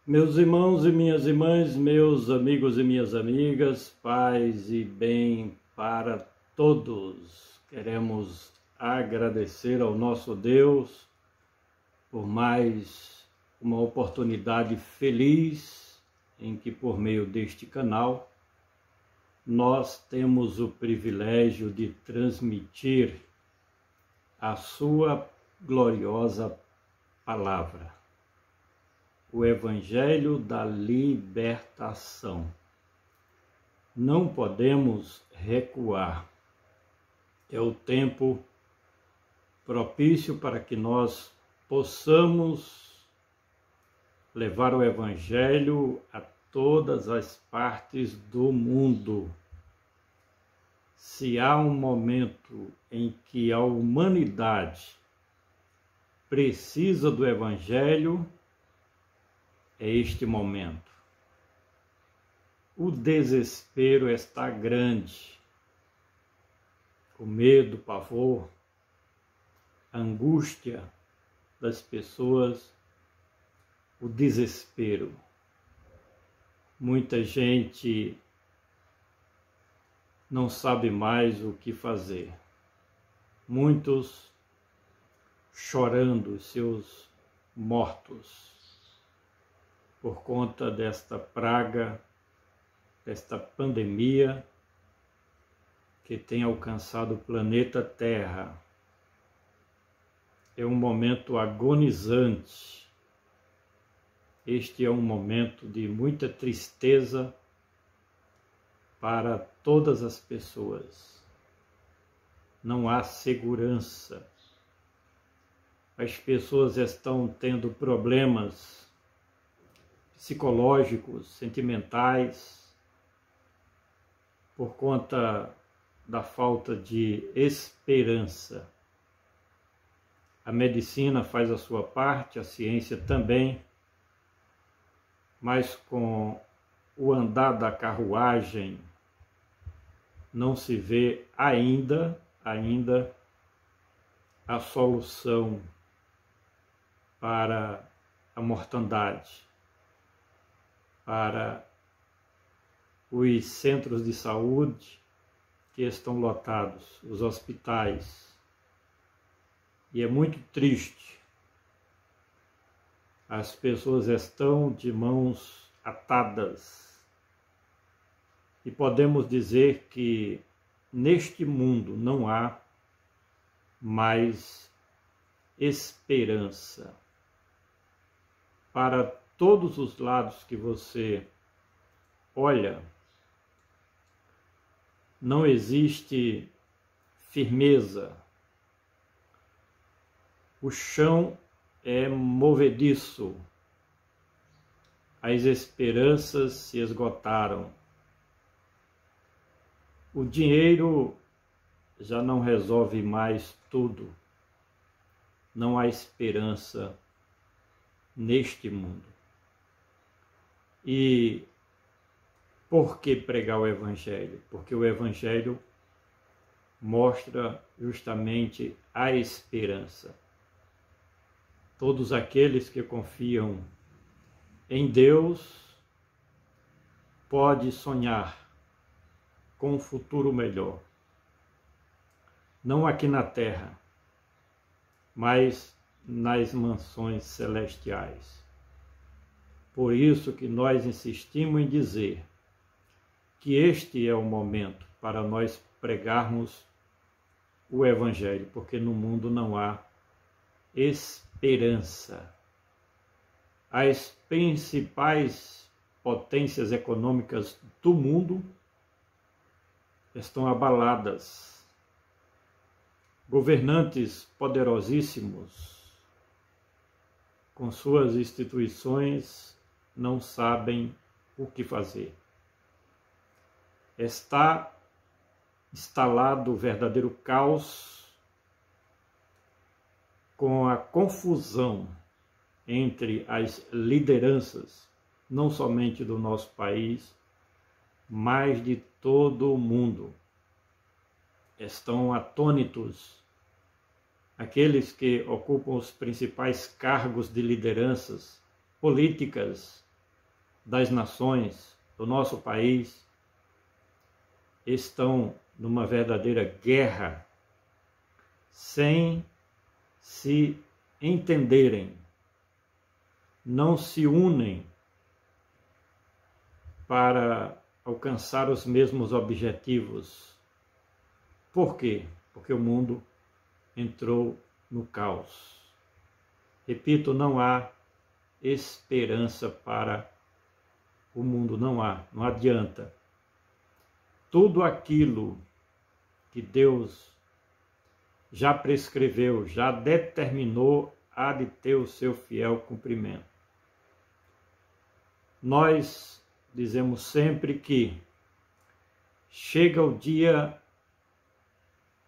Meus irmãos e minhas irmãs, meus amigos e minhas amigas, paz e bem para todos. Queremos agradecer ao nosso Deus por mais uma oportunidade feliz em que, por meio deste canal, nós temos o privilégio de transmitir a sua gloriosa palavra. O Evangelho da libertação. Não podemos recuar. É o tempo propício para que nós possamos levar o Evangelho a todas as partes do mundo. Se há um momento em que a humanidade precisa do Evangelho, é este momento. O desespero está grande. O medo, o pavor, a angústia das pessoas, o desespero. Muita gente não sabe mais o que fazer. Muitos chorando seus mortos por conta desta praga, desta pandemia que tem alcançado o planeta Terra. É um momento agonizante. Este é um momento de muita tristeza para todas as pessoas. Não há segurança. As pessoas estão tendo problemas psicológicos, sentimentais, por conta da falta de esperança. A medicina faz a sua parte, a ciência também, mas com o andar da carruagem não se vê ainda a solução para a mortandade, para os centros de saúde que estão lotados, os hospitais. E é muito triste. As pessoas estão de mãos atadas. E podemos dizer que neste mundo não há mais esperança. Para todos os lados que você olha, não existe firmeza. O chão é movediço. As esperanças se esgotaram. O dinheiro já não resolve mais tudo. Não há esperança neste mundo. E por que pregar o Evangelho? Porque o Evangelho mostra justamente a esperança. Todos aqueles que confiam em Deus podem sonhar com um futuro melhor. Não aqui na terra, mas nas mansões celestiais. Por isso que nós insistimos em dizer que este é o momento para nós pregarmos o Evangelho, porque no mundo não há esperança. As principais potências econômicas do mundo estão abaladas. Governantes poderosíssimos, com suas instituições, não sabem o que fazer. Está instalado o verdadeiro caos, com a confusão entre as lideranças, não somente do nosso país, mas de todo o mundo. Estão atônitos aqueles que ocupam os principais cargos de lideranças políticas das nações do nosso país estão numa verdadeira guerra, sem se entenderem, não se unem para alcançar os mesmos objetivos. Por quê? Porque o mundo entrou no caos. Repito, não há esperança para o mundo, não adianta. Tudo aquilo que Deus já prescreveu, já determinou, há de ter o seu fiel cumprimento. Nós dizemos sempre que chega o dia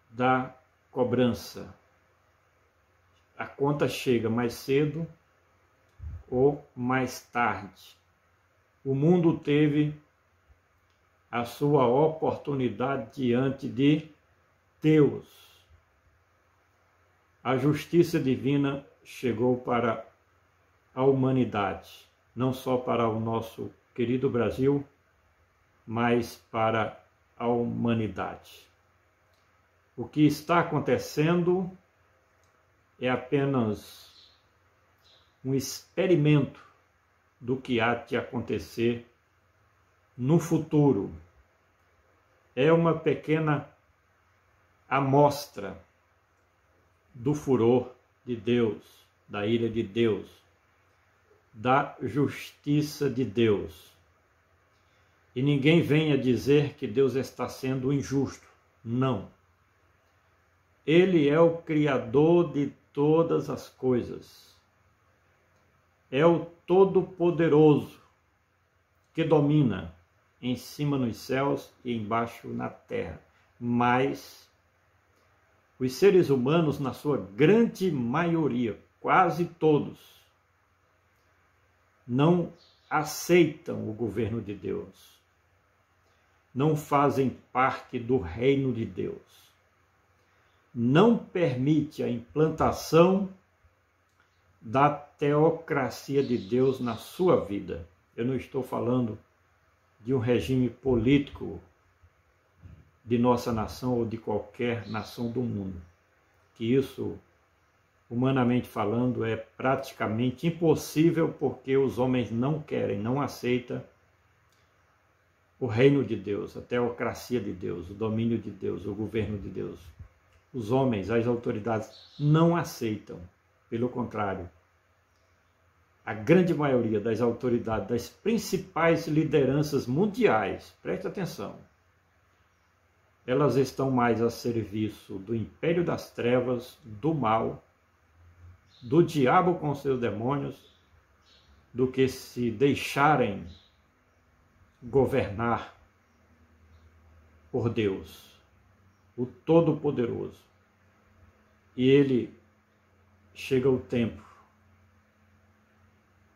da cobrança. A conta chega mais cedo ou mais tarde. O mundo teve a sua oportunidade diante de Deus. A justiça divina chegou para a humanidade, não só para o nosso querido Brasil, mas para a humanidade. O que está acontecendo é apenas um experimento do que há de acontecer no futuro. É uma pequena amostra do furor de Deus, da ira de Deus, da justiça de Deus. E ninguém venha dizer que Deus está sendo injusto. Não. Ele é o Criador de todas as coisas. É o Todo-Poderoso que domina em cima nos céus e embaixo na terra. Mas os seres humanos, na sua grande maioria, quase todos, não aceitam o governo de Deus. Não fazem parte do reino de Deus. Não permite a implantação da teocracia de Deus na sua vida. Eu não estou falando de um regime político de nossa nação ou de qualquer nação do mundo, que isso, humanamente falando, é praticamente impossível, porque os homens não querem, não aceitam o reino de Deus, a teocracia de Deus, o domínio de Deus, o governo de Deus. Os homens, as autoridades, não aceitam. Pelo contrário, a grande maioria das autoridades, das principais lideranças mundiais, preste atenção, elas estão mais a serviço do império das trevas, do mal, do diabo com seus demônios, do que se deixarem governar por Deus, o Todo-Poderoso. E ele chega o tempo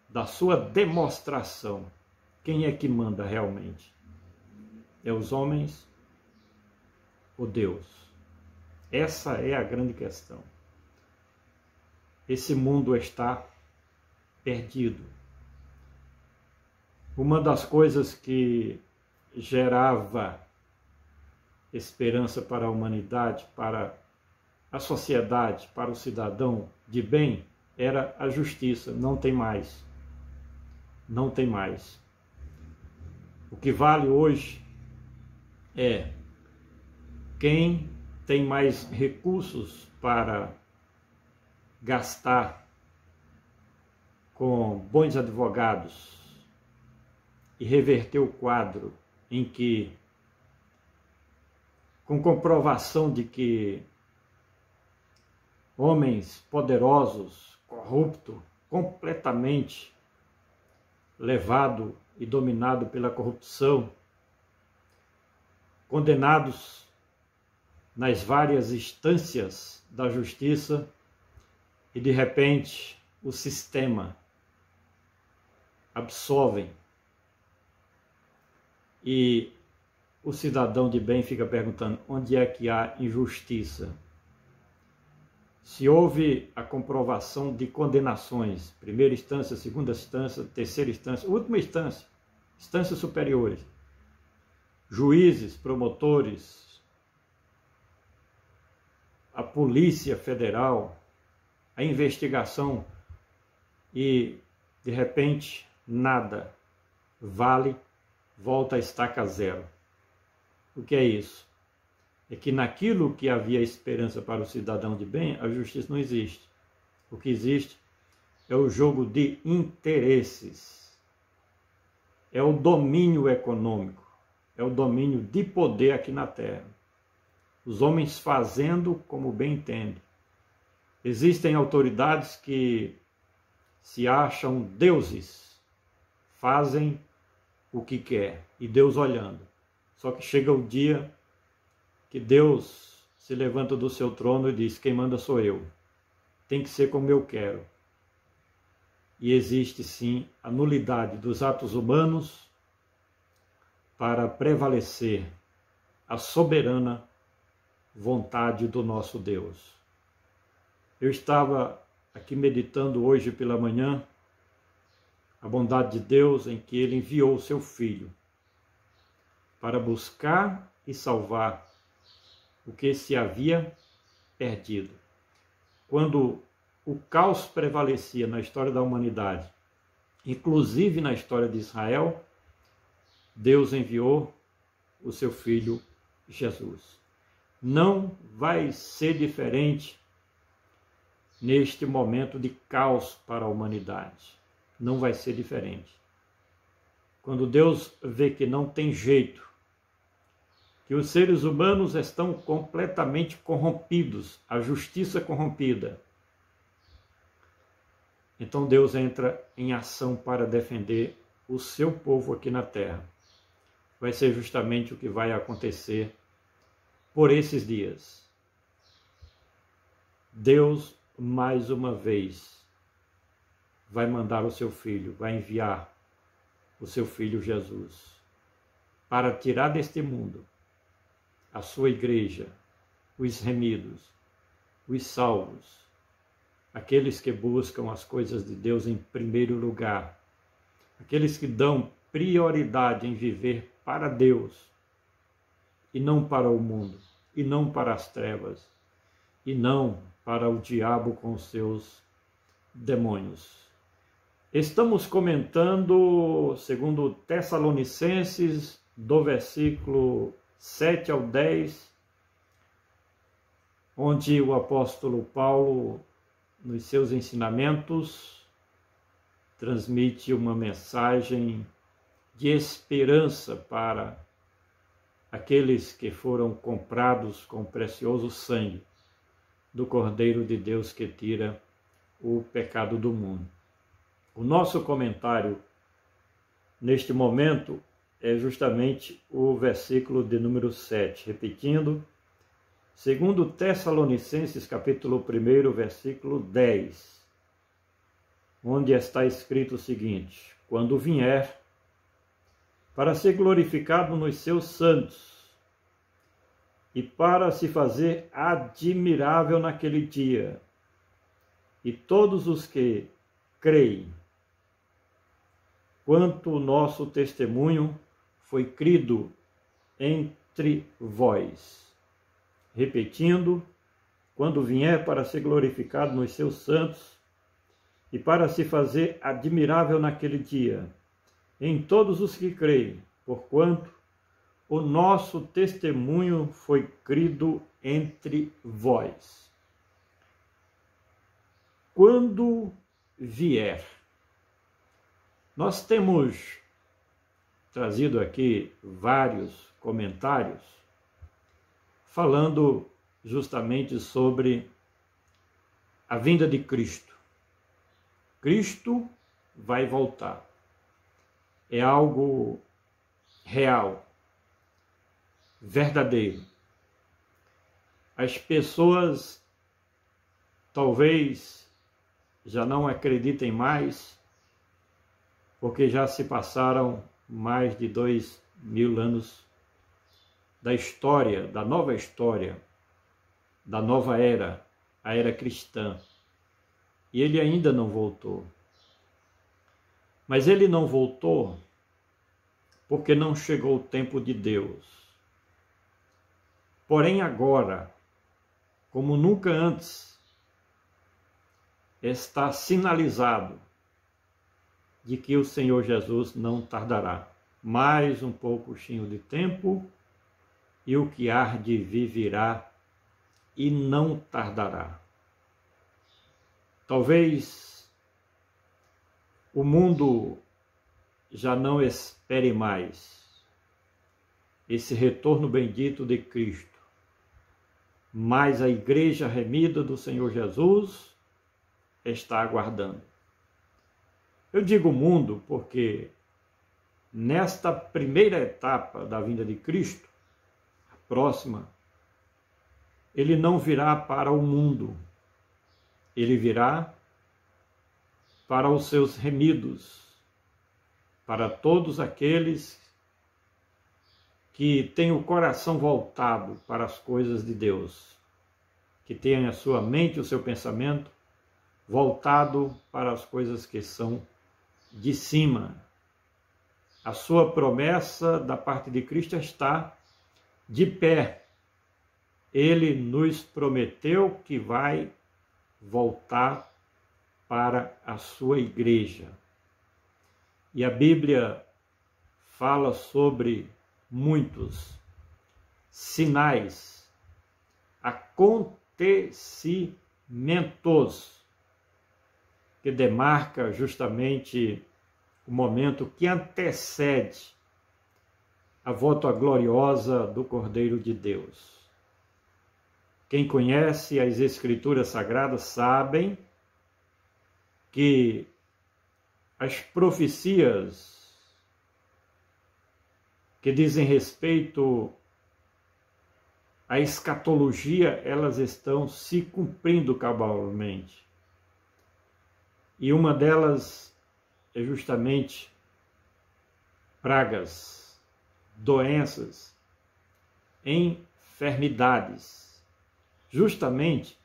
da sua demonstração. Quem é que manda realmente? É os homens ou Deus? Essa é a grande questão. Esse mundo está perdido. Uma das coisas que gerava esperança para a humanidade, para a sociedade, para o cidadão de bem, era a justiça. Não tem mais. Não tem mais. O que vale hoje é quem tem mais recursos para gastar com bons advogados e reverter o quadro em que, com comprovação de que homens poderosos, corruptos, completamente levado e dominado pela corrupção, condenados nas várias instâncias da justiça, e de repente o sistema absolve, e o cidadão de bem fica perguntando: onde é que há injustiça? Se houve a comprovação de condenações, primeira instância, segunda instância, terceira instância, última instância, instâncias superiores, juízes, promotores, a Polícia Federal, a investigação, e de repente nada vale, volta a estaca zero. O que é isso? É que naquilo que havia esperança para o cidadão de bem, a justiça não existe. O que existe é o jogo de interesses, é o domínio econômico, é o domínio de poder aqui na Terra. Os homens fazendo como bem entendem. Existem autoridades que se acham deuses, fazem o que quer, e Deus olhando. Só que chega o dia que Deus se levanta do seu trono e diz: quem manda sou eu, tem que ser como eu quero. E existe sim a nulidade dos atos humanos para prevalecer a soberana vontade do nosso Deus. Eu estava aqui meditando hoje pela manhã a bondade de Deus em que Ele enviou o seu Filho para buscar e salvar o que se havia perdido. Quando o caos prevalecia na história da humanidade, inclusive na história de Israel, Deus enviou o seu Filho Jesus. Não vai ser diferente neste momento de caos para a humanidade. Não vai ser diferente. Quando Deus vê que não tem jeito, que os seres humanos estão completamente corrompidos, a justiça corrompida, então Deus entra em ação para defender o seu povo aqui na terra. Vai ser justamente o que vai acontecer por esses dias. Deus, mais uma vez, vai mandar o seu Filho, vai enviar o seu Filho Jesus para tirar deste mundo a sua igreja, os remidos, os salvos, aqueles que buscam as coisas de Deus em primeiro lugar, aqueles que dão prioridade em viver para Deus e não para o mundo, e não para as trevas, e não para o diabo com seus demônios. Estamos comentando, segundo Tessalonicenses, do versículo 7 ao 10, onde o apóstolo Paulo, nos seus ensinamentos, transmite uma mensagem de esperança para aqueles que foram comprados com o precioso sangue do Cordeiro de Deus que tira o pecado do mundo. O nosso comentário neste momento é justamente o versículo de número 7, repetindo, segundo Tessalonicenses, capítulo 1, versículo 10, onde está escrito o seguinte: quando vier, para ser glorificado nos seus santos, e para se fazer admirável naquele dia, e todos os que creem, quanto o nosso testemunho foi crido entre vós. Repetindo, quando vier para ser glorificado nos seus santos, e para se fazer admirável naquele dia, em todos os que creem, porquanto o nosso testemunho foi crido entre vós. Quando vier. Nós temos trazido aqui vários comentários falando justamente sobre a vinda de Cristo. Cristo vai voltar. É algo real, verdadeiro. As pessoas talvez já não acreditem mais, porque já se passaram mais de 2000 anos da história, da nova história, da nova era, a era cristã. E ele ainda não voltou. Mas ele não voltou porque não chegou o tempo de Deus. Porém agora, como nunca antes, está sinalizado de que o Senhor Jesus não tardará. Mais um pouquinho de tempo e o que há de vir virá e não tardará. Talvez o mundo já não espere mais esse retorno bendito de Cristo, mas a igreja remida do Senhor Jesus está aguardando. Eu digo mundo porque nesta primeira etapa da vinda de Cristo, a próxima, ele não virá para o mundo, ele virá para os seus remidos, para todos aqueles que têm o coração voltado para as coisas de Deus, que têm a sua mente, o seu pensamento voltado para as coisas que são de cima. A sua promessa da parte de Cristo está de pé. Ele nos prometeu que vai voltar para a sua igreja. E a Bíblia fala sobre muitos sinais, acontecimentos, que demarca justamente o momento que antecede a volta gloriosa do Cordeiro de Deus. Quem conhece as Escrituras Sagradas sabem que as profecias que dizem respeito à escatologia, elas estão se cumprindo cabalmente. E uma delas é justamente pragas, doenças, enfermidades. Justamente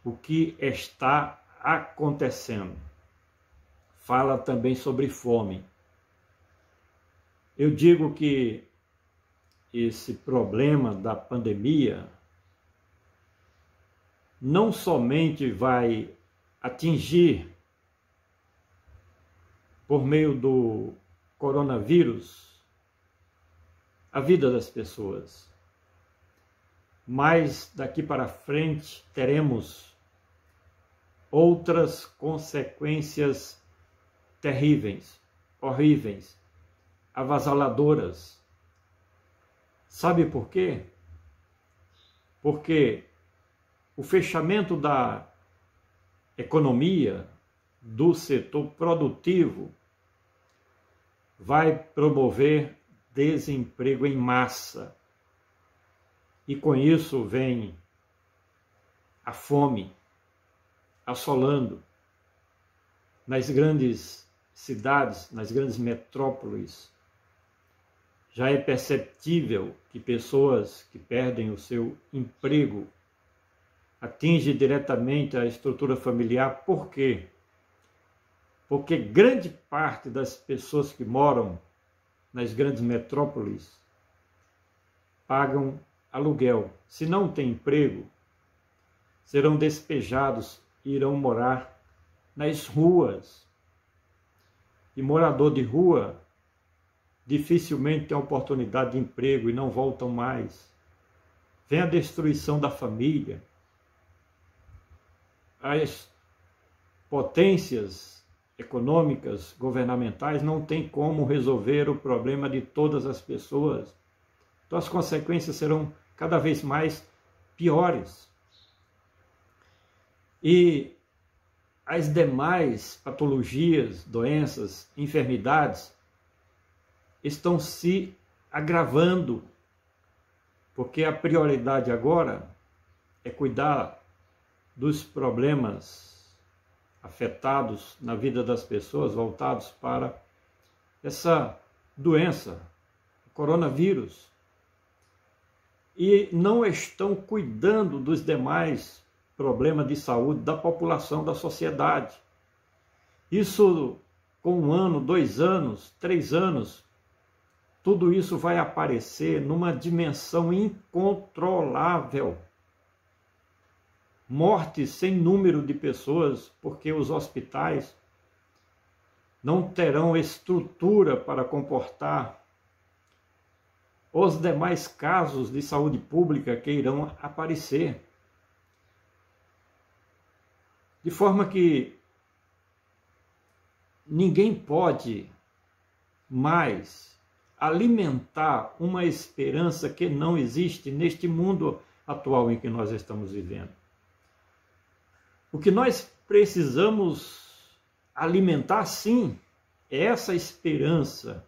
o que está acontecendo. Fala também sobre fome. Eu digo que esse problema da pandemia não somente vai atingir por meio do coronavírus a vida das pessoas, mas daqui para frente teremos outras consequências terríveis, horríveis, avassaladoras. Sabe por quê? Porque o fechamento da economia, do setor produtivo, vai promover desemprego em massa. E com isso vem a fome assolando nas grandes cidades, nas grandes metrópoles. Já é perceptível que pessoas que perdem o seu emprego atingem diretamente a estrutura familiar. Por quê? Porque grande parte das pessoas que moram nas grandes metrópoles pagam aluguel. Se não tem emprego, serão despejados e irão morar nas ruas. E morador de rua dificilmente tem oportunidade de emprego e não voltam mais. Vem a destruição da família. As potências econômicas, governamentais, não têm como resolver o problema de todas as pessoas. Então as consequências serão cada vez mais piores. E as demais patologias, doenças, enfermidades estão se agravando, porque a prioridade agora é cuidar dos problemas afetados na vida das pessoas, voltados para essa doença, o coronavírus. E não estão cuidando dos demais problemas de saúde da população, da sociedade. Isso com 1 ano, 2 anos, 3 anos, tudo isso vai aparecer numa dimensão incontrolável. Mortes sem número de pessoas, porque os hospitais não terão estrutura para comportar os demais casos de saúde pública que irão aparecer. De forma que ninguém pode mais alimentar uma esperança que não existe neste mundo atual em que nós estamos vivendo. O que nós precisamos alimentar, sim, é essa esperança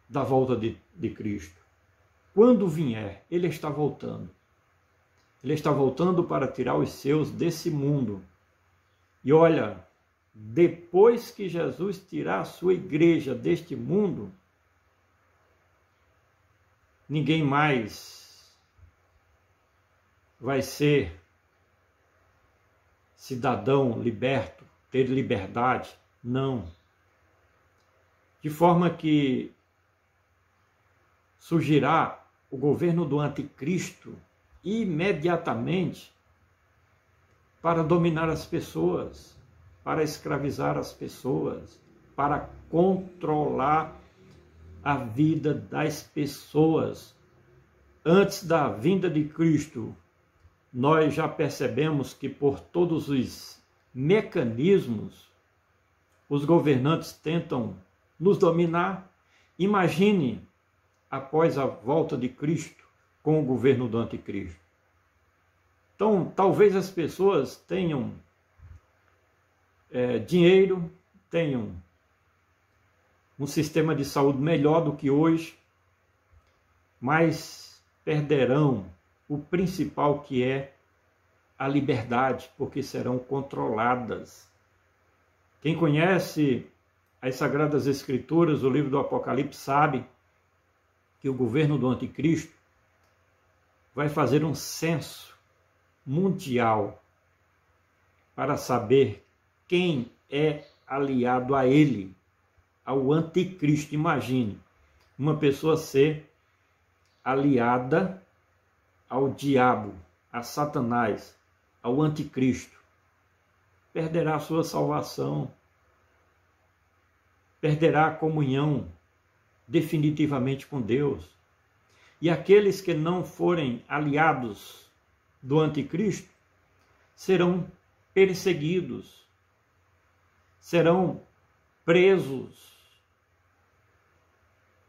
da volta de Cristo. Quando vier, Ele está voltando. Ele está voltando para tirar os seus desse mundo. E olha, depois que Jesus tirar a sua igreja deste mundo, ninguém mais vai ser cidadão liberto, ter liberdade. Não. De forma que surgirá o governo do anticristo imediatamente para dominar as pessoas, para escravizar as pessoas, para controlar a vida das pessoas. Antes da vinda de Cristo, nós já percebemos que por todos os mecanismos, os governantes tentam nos dominar. Imagine após a volta de Cristo com o governo do anticristo. Então, talvez as pessoas tenham dinheiro, tenham um sistema de saúde melhor do que hoje, mas perderão o principal, que é a liberdade, porque serão controladas. Quem conhece as Sagradas Escrituras, o livro do Apocalipse, sabe que o governo do anticristo vai fazer um censo mundial para saber quem é aliado a ele, ao anticristo. Imagine uma pessoa ser aliada ao diabo, a Satanás, ao anticristo. Perderá a sua salvação, perderá a comunhão definitivamente com Deus. E aqueles que não forem aliados do anticristo serão perseguidos, serão presos.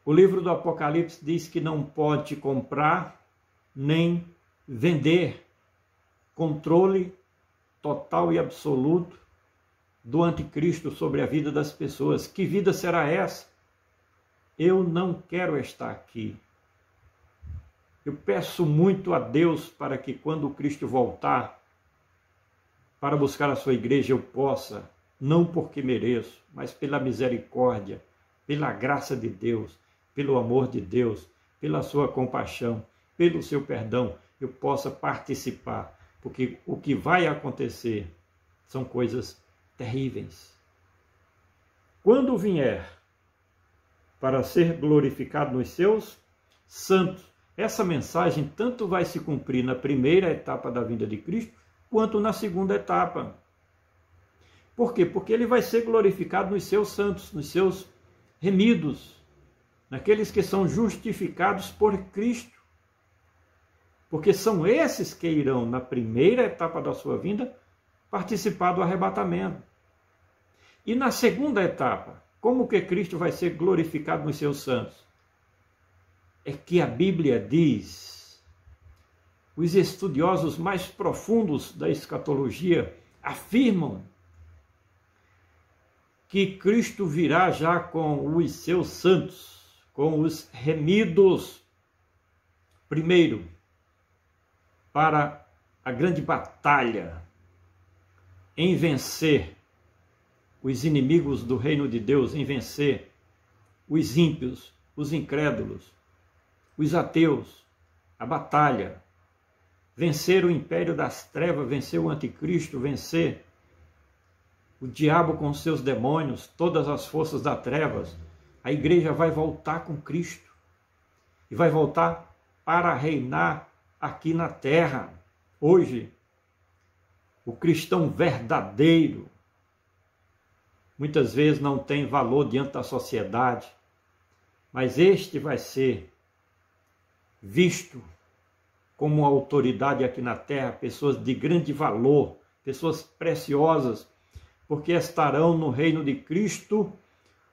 O livro do Apocalipse diz que não pode comprar nem vender. Controle total e absoluto do anticristo sobre a vida das pessoas. Que vida será essa? Eu não quero estar aqui. Eu peço muito a Deus para que quando Cristo voltar para buscar a sua igreja, eu possa, não porque mereço, mas pela misericórdia, pela graça de Deus, pelo amor de Deus, pela sua compaixão, pelo seu perdão, eu possa participar, porque o que vai acontecer são coisas terríveis. Quando vier para ser glorificado nos seus santos, essa mensagem tanto vai se cumprir na primeira etapa da vinda de Cristo, quanto na segunda etapa. Por quê? Porque ele vai ser glorificado nos seus santos, nos seus remidos, naqueles que são justificados por Cristo. Porque são esses que irão, na primeira etapa da sua vinda, participar do arrebatamento. E na segunda etapa, como que Cristo vai ser glorificado nos seus santos? É que a Bíblia diz, os estudiosos mais profundos da escatologia afirmam que Cristo virá já com os seus santos, com os remidos, primeiro, para a grande batalha em vencer os inimigos do reino de Deus, em vencer os ímpios, os incrédulos, os ateus, a batalha, vencer o império das trevas, vencer o anticristo, vencer o diabo com seus demônios, todas as forças das trevas, A igreja vai voltar com Cristo e vai voltar para reinar aqui na terra. Hoje, o cristão verdadeiro muitas vezes não tem valor diante da sociedade, mas este vai ser visto como uma autoridade aqui na terra, pessoas de grande valor, pessoas preciosas, porque estarão no reino de Cristo,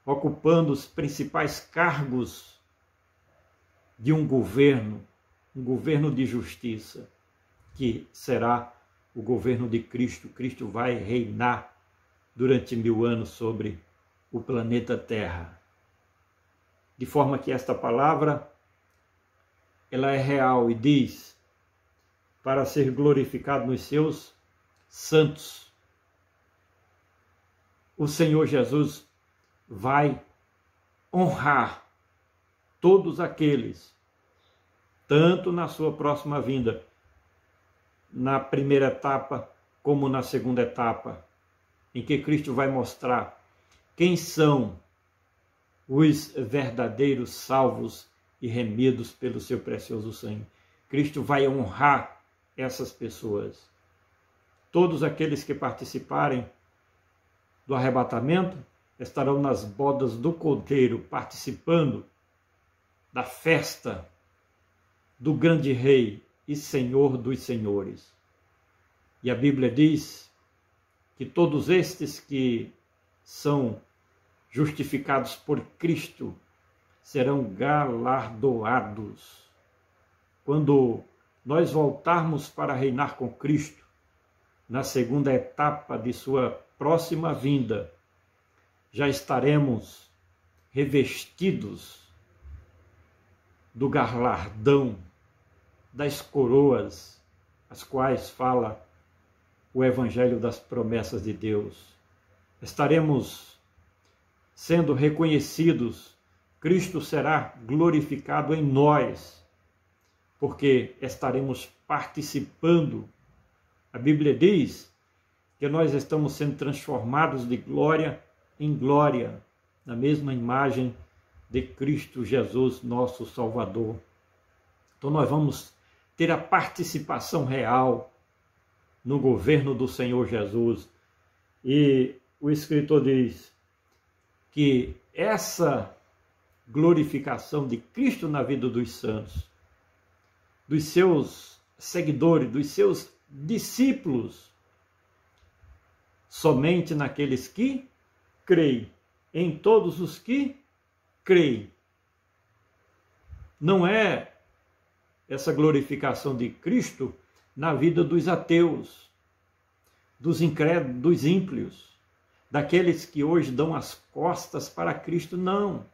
ocupando os principais cargos de um governo de justiça, que será o governo de Cristo. Cristo vai reinar durante 1000 anos sobre o planeta Terra. De forma que esta palavra, ela é real e diz, para ser glorificado nos seus santos. O Senhor Jesus vai honrar todos aqueles, tanto na sua próxima vinda, na primeira etapa, como na segunda etapa, em que Cristo vai mostrar quem são os verdadeiros salvos e remidos pelo seu precioso sangue. Cristo vai honrar essas pessoas. Todos aqueles que participarem do arrebatamento estarão nas bodas do Cordeiro, participando da festa do grande Rei e Senhor dos Senhores. E a Bíblia diz que todos estes que são justificados por Cristo serão galardoados. Quando nós voltarmos para reinar com Cristo, na segunda etapa de sua próxima vinda, já estaremos revestidos do galardão, das coroas, as quais fala o Evangelho das promessas de Deus. Estaremos sendo reconhecidos, Cristo será glorificado em nós, porque estaremos participando. A Bíblia diz que nós estamos sendo transformados de glória em glória, na mesma imagem de Cristo Jesus, nosso Salvador. Então nós vamos ter a participação real no governo do Senhor Jesus. E o escritor diz que essa glorificação de Cristo na vida dos santos, dos seus seguidores, dos seus discípulos, somente naqueles que creem, em todos os que creem. Não é essa glorificação de Cristo na vida dos ateus, dos incrédulos, dos ímpios, daqueles que hoje dão as costas para Cristo, não.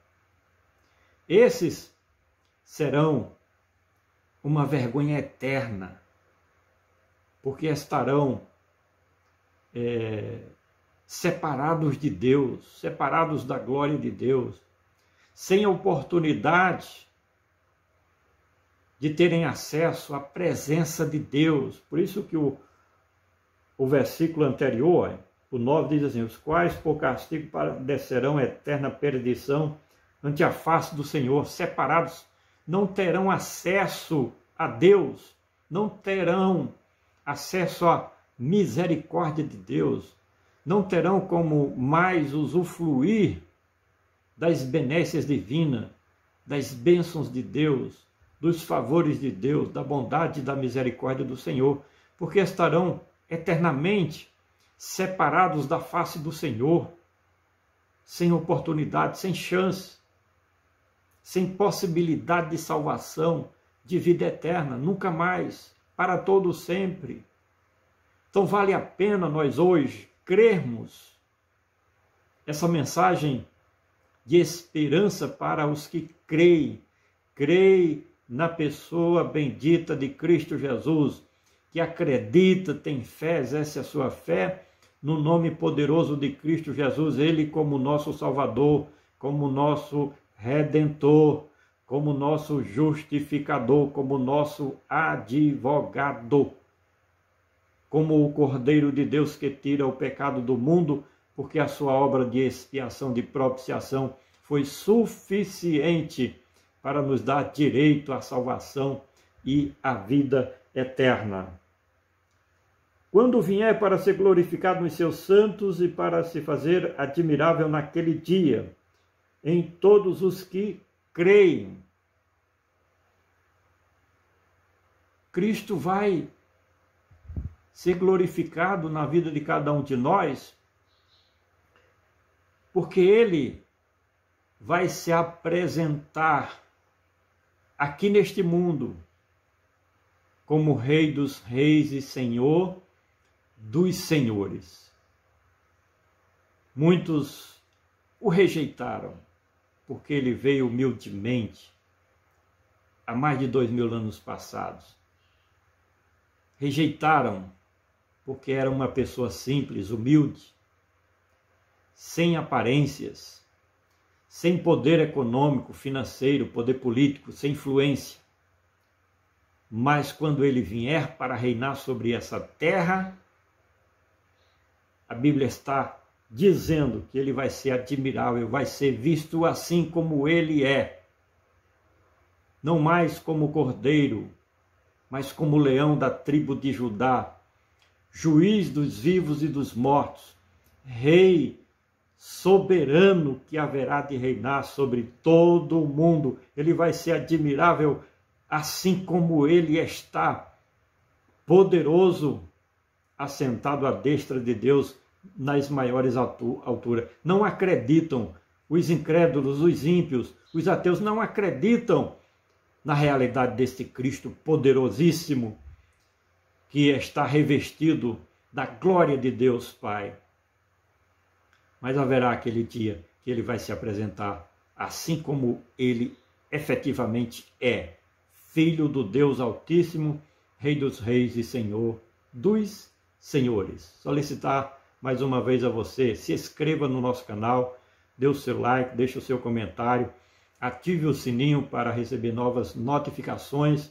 Esses serão uma vergonha eterna, porque estarão separados de Deus, separados da glória de Deus, sem oportunidade de terem acesso à presença de Deus. Por isso que o versículo anterior, o 9, diz assim: os quais por castigo padecerão eterna perdição ante a face do Senhor, separados, não terão acesso a Deus, não terão acesso à misericórdia de Deus, não terão como mais usufruir das benécias divinas, das bênçãos de Deus, dos favores de Deus, da bondade e da misericórdia do Senhor, porque estarão eternamente separados da face do Senhor, sem oportunidade, sem chance, sem possibilidade de salvação, de vida eterna, nunca mais, para todo sempre. Então vale a pena nós hoje crermos essa mensagem de esperança para os que creem. Creem na pessoa bendita de Cristo Jesus, que acredita, tem fé, exerce a sua fé no nome poderoso de Cristo Jesus, Ele como nosso Salvador, como nosso Redentor, como nosso justificador, como nosso advogado, como o Cordeiro de Deus que tira o pecado do mundo, porque a sua obra de expiação, de propiciação, foi suficiente para nos dar direito à salvação e à vida eterna. Quando vier para ser glorificado nos seus santos e para se fazer admirável naquele dia, em todos os que creem. Cristo vai ser glorificado na vida de cada um de nós, porque Ele vai se apresentar aqui neste mundo como Rei dos Reis e Senhor dos Senhores. Muitos o rejeitaram, porque ele veio humildemente há mais de 2000 anos passados. Rejeitaram porque era uma pessoa simples, humilde, sem aparências, sem poder econômico, financeiro, poder político, sem influência. Mas quando ele vier para reinar sobre essa terra, a Bíblia está dizendo que ele vai ser admirável, vai ser visto assim como ele é. Não mais como cordeiro, mas como leão da tribo de Judá, juiz dos vivos e dos mortos, rei soberano que haverá de reinar sobre todo o mundo. Ele vai ser admirável assim como ele está, poderoso, assentado à destra de Deus nas maiores alturas. Não acreditam, os incrédulos, os ímpios, os ateus não acreditam na realidade deste Cristo poderosíssimo que está revestido da glória de Deus Pai. Mas haverá aquele dia que ele vai se apresentar assim como ele efetivamente é, Filho do Deus Altíssimo, Rei dos Reis e Senhor dos Senhores. Solicitar mais uma vez a você, se inscreva no nosso canal, dê o seu like, deixe o seu comentário, ative o sininho para receber novas notificações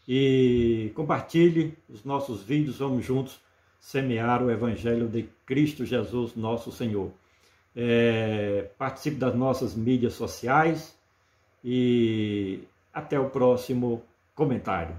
e compartilhe os nossos vídeos. Vamos juntos semear o Evangelho de Cristo Jesus, nosso Senhor. Participe das nossas mídias sociais e até o próximo comentário.